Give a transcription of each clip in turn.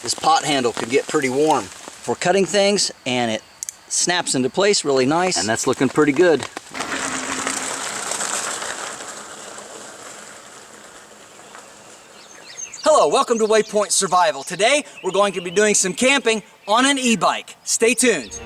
this pot handle could get pretty warm for cutting things, and it snaps into place really nice, and that's looking pretty good. Hello, welcome to Waypoint Survival. Today we're going to be doing some camping on an e-bike. Stay tuned.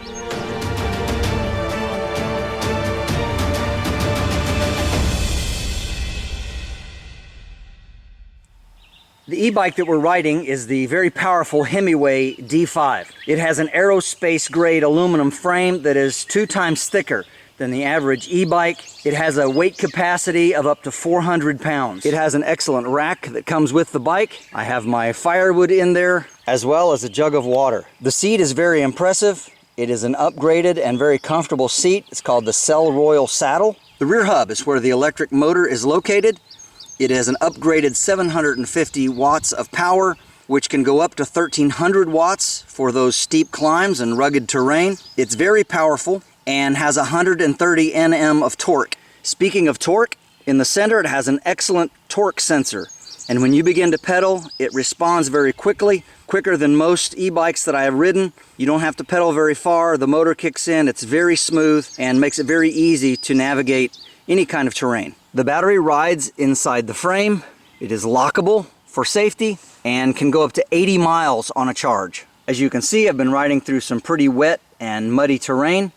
The e-bike that we're riding is the very powerful Himiway D5. It has an aerospace grade aluminum frame that is 2 times thicker than the average e-bike. It has a weight capacity of up to 400 pounds. It has an excellent rack that comes with the bike. I have my firewood in there, as well as a jug of water. The seat is very impressive. It is an upgraded and very comfortable seat. It's called the Cell Royal Saddle. The rear hub is where the electric motor is located. It has an upgraded 750 watts of power, which can go up to 1300 watts for those steep climbs and rugged terrain. It's very powerful and has 130 Nm of torque. Speaking of torque, in the center it has an excellent torque sensor. And when you begin to pedal, it responds very quickly, quicker than most e-bikes that I have ridden. You don't have to pedal very far. The motor kicks in. It's very smooth and makes it very easy to navigate any kind of terrain. The battery rides inside the frame. It is lockable for safety and can go up to 80 miles on a charge. As you can see, I've been riding through some pretty wet and muddy terrain,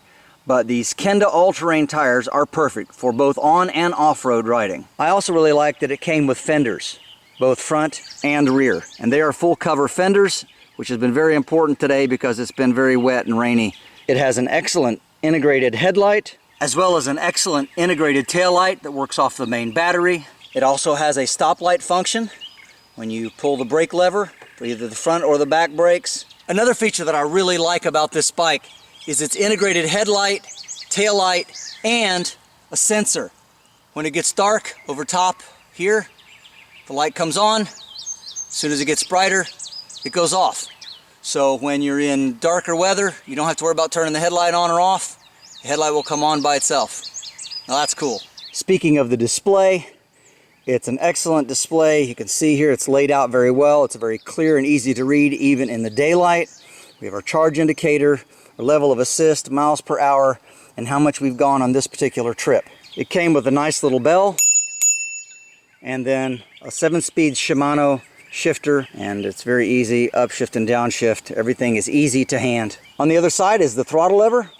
but these Kenda all-terrain tires are perfect for both on and off-road riding. I also really like that it came with fenders, both front and rear, and they are full cover fenders, which has been very important today because it's been very wet and rainy. It has an excellent integrated headlight, as well as an excellent integrated taillight that works off the main battery. It also has a stoplight function when you pull the brake lever for either the front or the back brakes. Another feature that I really like about this bike is its integrated headlight, taillight, and a sensor. When it gets dark over top here, the light comes on. As soon as it gets brighter, it goes off. So when you're in darker weather, you don't have to worry about turning the headlight on or off. The headlight will come on by itself. Now that's cool. Speaking of the display, it's an excellent display. You can see here it's laid out very well. It's very clear and easy to read even in the daylight. We have our charge indicator, our level of assist, miles per hour, and how much we've gone on this particular trip. It came with a nice little bell and then a 7-speed Shimano shifter, and it's very easy, upshift and downshift. Everything is easy to hand. On the other side is the throttle lever.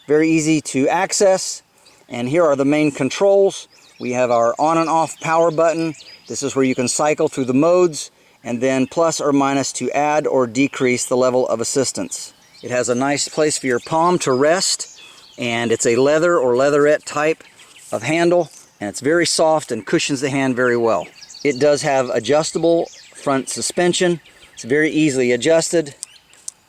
Very easy to access, and here are the main controls. We have our on and off power button. This is where you can cycle through the modes, and then plus or minus to add or decrease the level of assistance. It has a nice place for your palm to rest, and it's a leather or leatherette type of handle, and it's very soft and cushions the hand very well. It does have adjustable front suspension. It's very easily adjusted,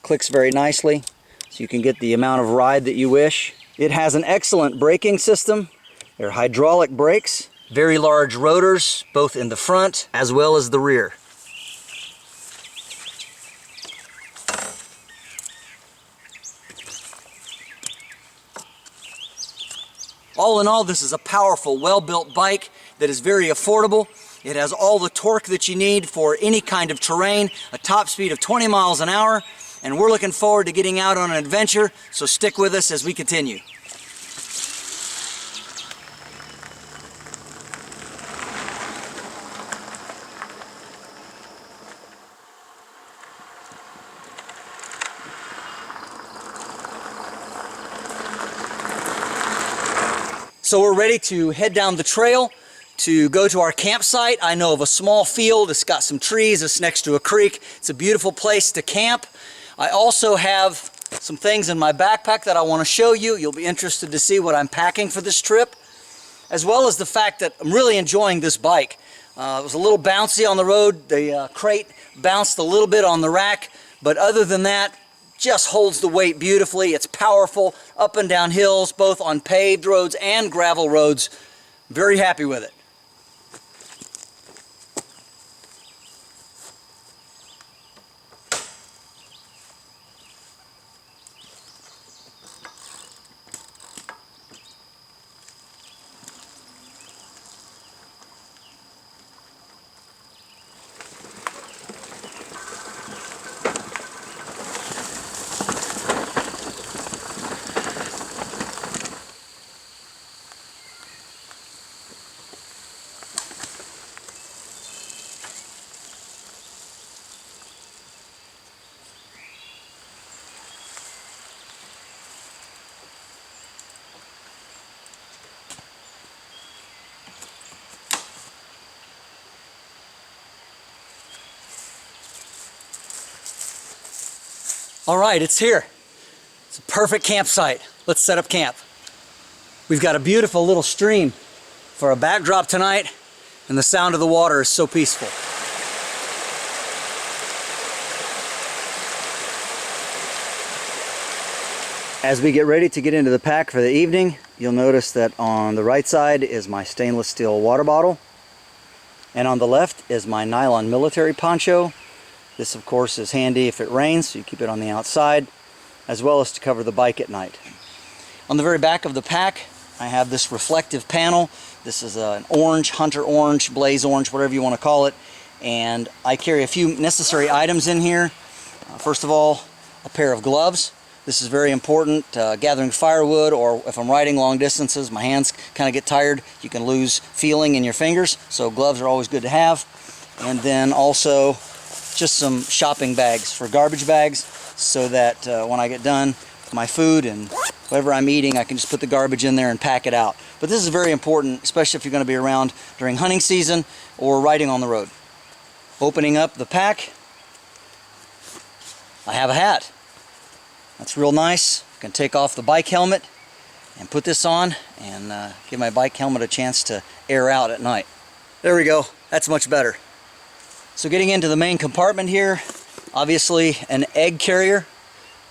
clicks very nicely, so you can get the amount of ride that you wish. It has an excellent braking system. They're hydraulic brakes, very large rotors, both in the front as well as the rear. All in all, this is a powerful, well-built bike that is very affordable. It has all the torque that you need for any kind of terrain, a top speed of 20 miles an hour, and we're looking forward to getting out on an adventure, so stick with us as we continue. So we're ready to head down the trail to go to our campsite. I know of a small field. It's got some trees. It's next to a creek. It's a beautiful place to camp. I also have some things in my backpack that I want to show you. You'll be interested to see what I'm packing for this trip, as well as the fact that I'm really enjoying this bike. It was a little bouncy on the road. The crate bounced a little bit on the rack, but other than that, just holds the weight beautifully. It's powerful, up and down hills, both on paved roads and gravel roads. Very happy with it. All right, it's here. It's a perfect campsite. Let's set up camp. We've got a beautiful little stream for a backdrop tonight, and the sound of the water is so peaceful. As we get ready to get into the pack for the evening, you'll notice that on the right side is my stainless steel water bottle, and on the left is my nylon military poncho. This, of course, is handy if it rains, so you keep it on the outside, as well as to cover the bike at night. On the very back of the pack, I have this reflective panel. This is an orange, hunter orange, blaze orange, whatever you want to call it. And I carry a few necessary items in here. First of all, a pair of gloves. This is very important, gathering firewood, or if I'm riding long distances, my hands kind of get tired. You can lose feeling in your fingers, so gloves are always good to have. And then also just some shopping bags for garbage bags, so that when I get done with my food and whatever I'm eating, I can just put the garbage in there and pack it out. But this is very important, especially if you're going to be around during hunting season or riding on the road. Opening up the pack, I have a hat. That's real nice. I can take off the bike helmet and put this on and give my bike helmet a chance to air out at night. There we go. That's much better. So getting into the main compartment here, obviously an egg carrier.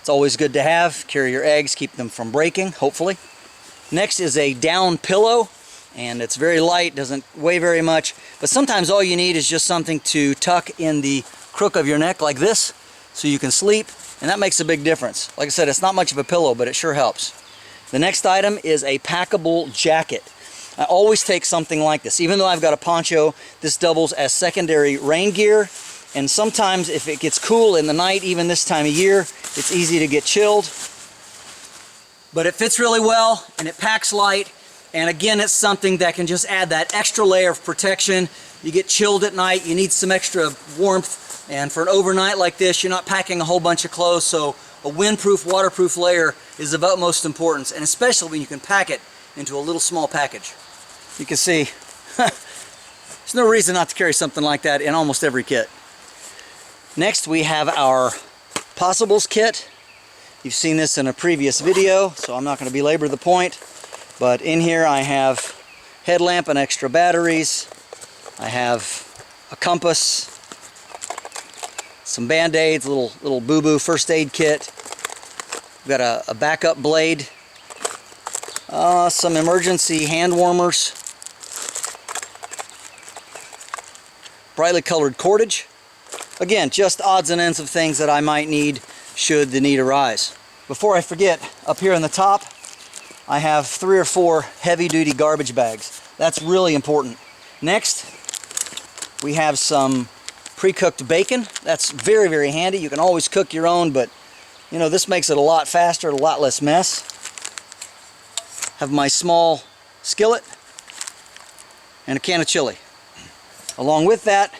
It's always good to have. Carry your eggs, keep them from breaking, hopefully. Next is a down pillow, and it's very light, doesn't weigh very much, but sometimes all you need is just something to tuck in the crook of your neck like this, so you can sleep, and that makes a big difference. Like I said, it's not much of a pillow, but it sure helps. The next item is a packable jacket. I always take something like this. Even though I've got a poncho, this doubles as secondary rain gear, and sometimes if it gets cool in the night, even this time of year, it's easy to get chilled. But it fits really well, and it packs light, and again, it's something that can just add that extra layer of protection. You get chilled at night, you need some extra warmth, and for an overnight like this, you're not packing a whole bunch of clothes, so a windproof, waterproof layer is of utmost importance, and especially when you can pack it into a little small package. You can see, there's no reason not to carry something like that in almost every kit. Next, we have our Possibles kit. You've seen this in a previous video, so I'm not going to belabor the point. But in here I have headlamp and extra batteries. I have a compass, some band-aids, little boo-boo first aid kit. We've got a backup blade, some emergency hand warmers, brightly colored cordage. Again, just odds and ends of things that I might need should the need arise. Before I forget, up here on the top, I have 3 or 4 heavy-duty garbage bags. That's really important. Next, we have some pre-cooked bacon. That's very, very handy. You can always cook your own, but you know, this makes it a lot faster, a lot less mess. Have my small skillet and a can of chili. Along with that,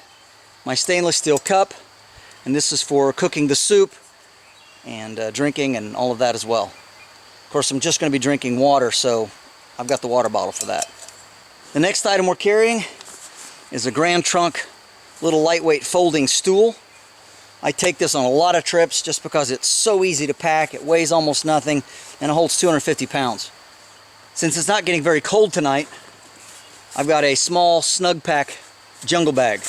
my stainless steel cup, and this is for cooking the soup and drinking and all of that as well. Of course, I'm just going to be drinking water, so I've got the water bottle for that. The next item we're carrying is a Grand Trunk little lightweight folding stool. I take this on a lot of trips just because it's so easy to pack. It weighs almost nothing and it holds 250 pounds. Since it's not getting very cold tonight, I've got a small snug pack jungle bag.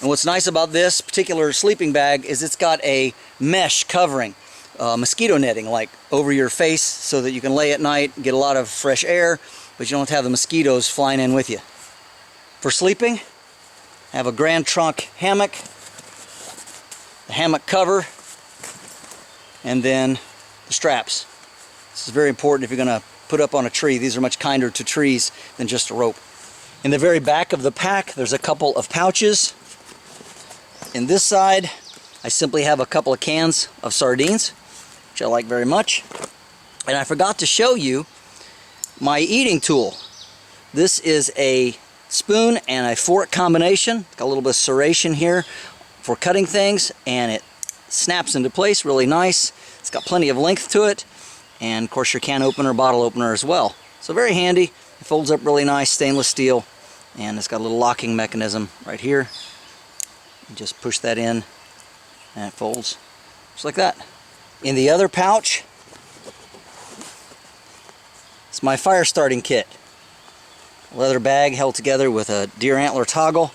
And what's nice about this particular sleeping bag is it's got a mesh covering, mosquito netting like over your face so that you can lay at night, get a lot of fresh air, but you don't have the mosquitoes flying in with you. For sleeping, I have a Grand Trunk hammock, the hammock cover, and then the straps. This is very important if you're going to put up on a tree. These are much kinder to trees than just a rope. In the very back of the pack, there's a couple of pouches. In this side, I simply have a couple of cans of sardines, which I like very much. And I forgot to show you my eating tool. This is a spoon and a fork combination. Got a little bit of serration here for cutting things, and it snaps into place really nice. It's got plenty of length to it, and of course your can opener, bottle opener as well. So very handy. It folds up really nice, stainless steel, and it's got a little locking mechanism right here. You just push that in and it folds just like that. In the other pouch, it's my fire starting kit. A leather bag held together with a deer antler toggle.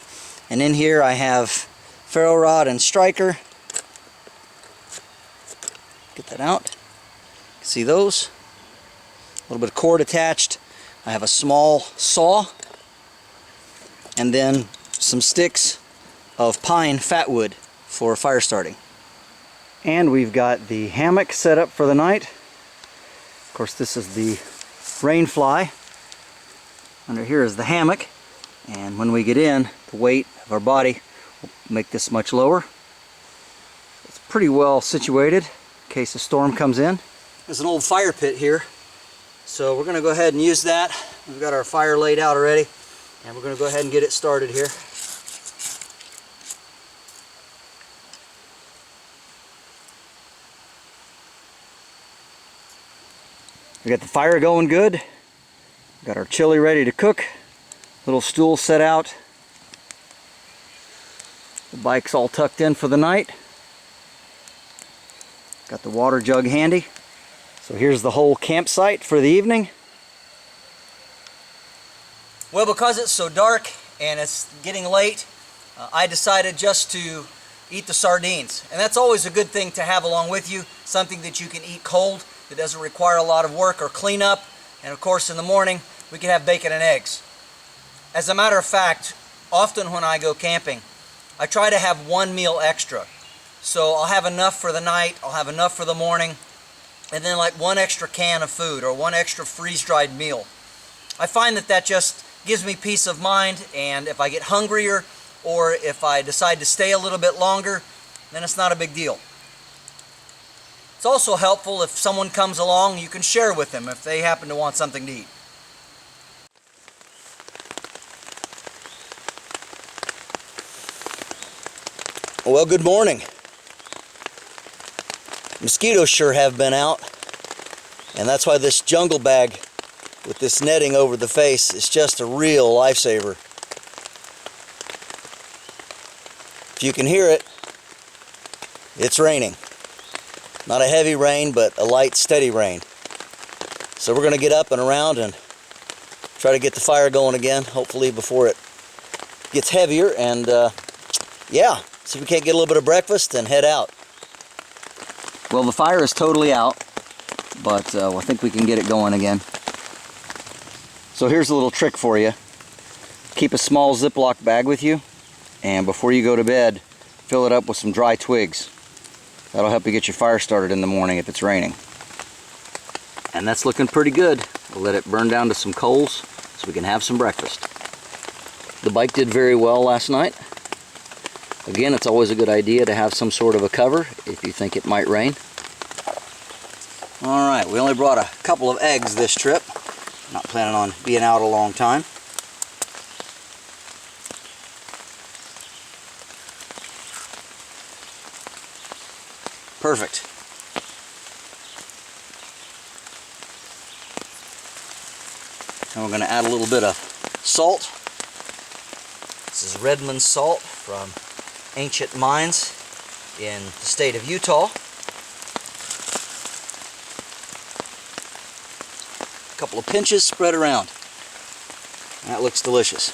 And in here I have ferro rod and striker. Get that out. See those? A little bit of cord attached. I have a small saw. And then some sticks of pine fatwood for fire starting. And we've got the hammock set up for the night. Of course, this is the rain fly. Under here is the hammock, and when we get in, the weight of our body will make this much lower. It's pretty well situated in case a storm comes in. There's an old fire pit here, so we're going to go ahead and use that. We've got our fire laid out already, and we're going to go ahead and get it started here. We got the fire going good. Got our chili ready to cook. Little stool set out. The bike's all tucked in for the night. Got the water jug handy. So here's the whole campsite for the evening. Well, because it's so dark and it's getting late, I decided just to eat the sardines. And that's always a good thing to have along with you. Something that you can eat cold that doesn't require a lot of work or cleanup. And of course, in the morning, we can have bacon and eggs. As a matter of fact, often when I go camping, I try to have one meal extra. So I'll have enough for the night, I'll have enough for the morning, and then like one extra can of food or one extra freeze-dried meal. I find that that just gives me peace of mind, and if I get hungrier or if I decide to stay a little bit longer, then it's not a big deal. It's also helpful if someone comes along, you can share with them if they happen to want something to eat. Well, good morning. Mosquitoes sure have been out, and that's why this jungle bag with this netting over the face is just a real lifesaver. If you can hear it, it's raining. Not a heavy rain, but a light, steady rain. So we're going to get up and around and try to get the fire going again, hopefully before it gets heavier, and yeah, see if we can't get a little bit of breakfast and head out. Well, the fire is totally out, but I think we can get it going again. So here's a little trick for you. Keep a small Ziploc bag with you, and before you go to bed, fill it up with some dry twigs. That'll help you get your fire started in the morning if it's raining. And that's looking pretty good. We'll let it burn down to some coals so we can have some breakfast. The bike did very well last night. Again, it's always a good idea to have some sort of a cover if you think it might rain. Alright, we only brought a couple of eggs this trip. Not planning on being out a long time. Perfect. And we're going to add a little bit of salt. This is Redmond salt from ancient mines in the state of Utah. A couple of pinches spread around. That looks delicious.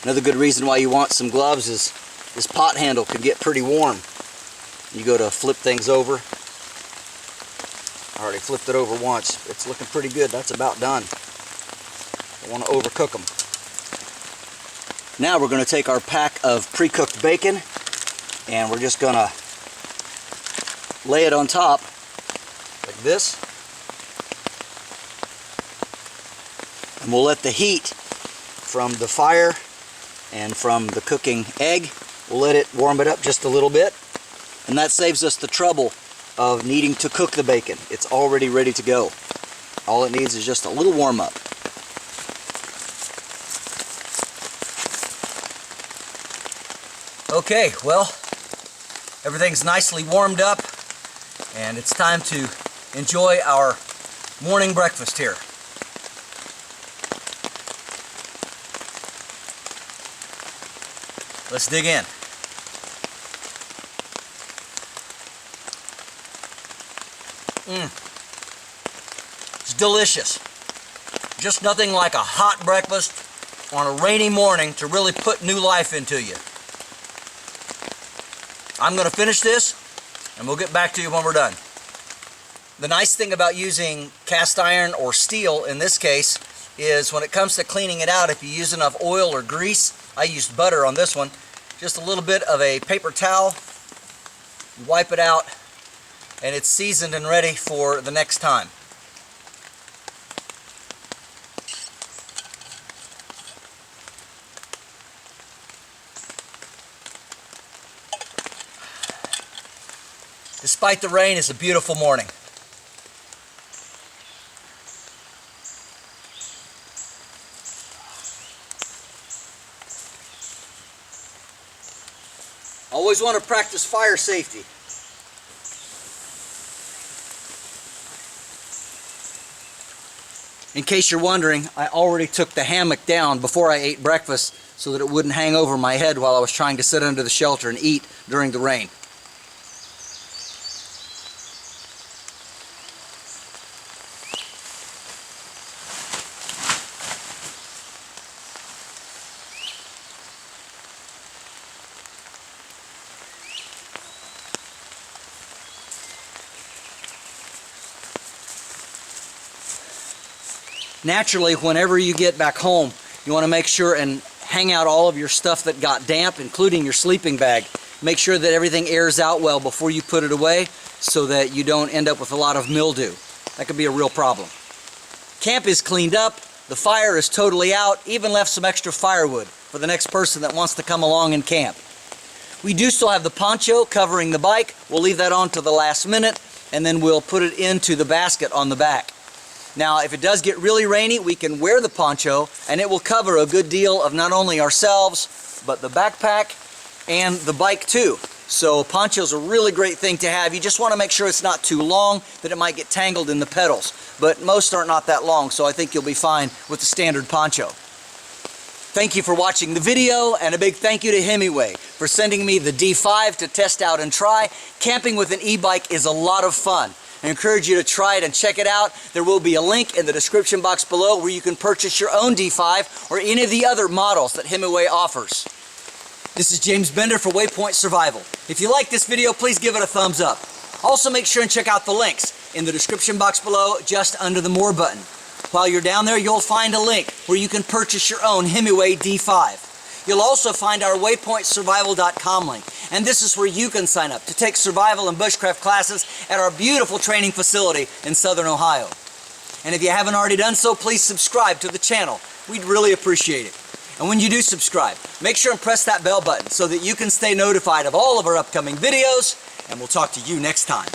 Another good reason why you want some gloves is this pot handle can get pretty warm. You go to flip things over. I already flipped it over once. It's looking pretty good. That's about done. Don't want to overcook them. Now we're going to take our pack of pre-cooked bacon and we're just going to lay it on top like this. And we'll let the heat from the fire and from the cooking egg, we'll let it warm it up just a little bit. And that saves us the trouble of needing to cook the bacon. It's already ready to go. All it needs is just a little warm up. Okay, well, everything's nicely warmed up and it's time to enjoy our morning breakfast here. Let's dig in. It's delicious. Just nothing like a hot breakfast on a rainy morning to really put new life into you. I'm going to finish this and we'll get back to you when we're done. The nice thing about using cast iron or steel in this case is when it comes to cleaning it out, if you use enough oil or grease, I used butter on this one, just a little bit of a paper towel, you wipe it out, and it's seasoned and ready for the next time. Despite the rain, it's a beautiful morning. Always want to practice fire safety. In case you're wondering, I already took the hammock down before I ate breakfast so that it wouldn't hang over my head while I was trying to sit under the shelter and eat during the rain. Naturally, whenever you get back home, you want to make sure and hang out all of your stuff that got damp, including your sleeping bag. Make sure that everything airs out well before you put it away so that you don't end up with a lot of mildew. That could be a real problem. Camp is cleaned up, the fire is totally out, even left some extra firewood for the next person that wants to come along and camp. We do still have the poncho covering the bike. We'll leave that on to the last minute, and then we'll put it into the basket on the back. Now, if it does get really rainy, we can wear the poncho, and it will cover a good deal of not only ourselves, but the backpack and the bike too. So poncho's a really great thing to have. You just want to make sure it's not too long, that it might get tangled in the pedals. But most are not that long, so I think you'll be fine with the standard poncho. Thank you for watching the video, and a big thank you to Himiway for sending me the D5 to test out and try. Camping with an e-bike is a lot of fun. I encourage you to try it and check it out. There will be a link in the description box below where you can purchase your own D5 or any of the other models that Himiway offers. This is James Bender for Waypoint Survival. If you like this video, please give it a thumbs up. Also make sure and check out the links in the description box below just under the More button. While you're down there, you'll find a link where you can purchase your own Himiway D5. You'll also find our waypointsurvival.com link, and this is where you can sign up to take survival and bushcraft classes at our beautiful training facility in Southern Ohio. And if you haven't already done so, please subscribe to the channel. We'd really appreciate it. And when you do subscribe, make sure and press that bell button so that you can stay notified of all of our upcoming videos, and we'll talk to you next time.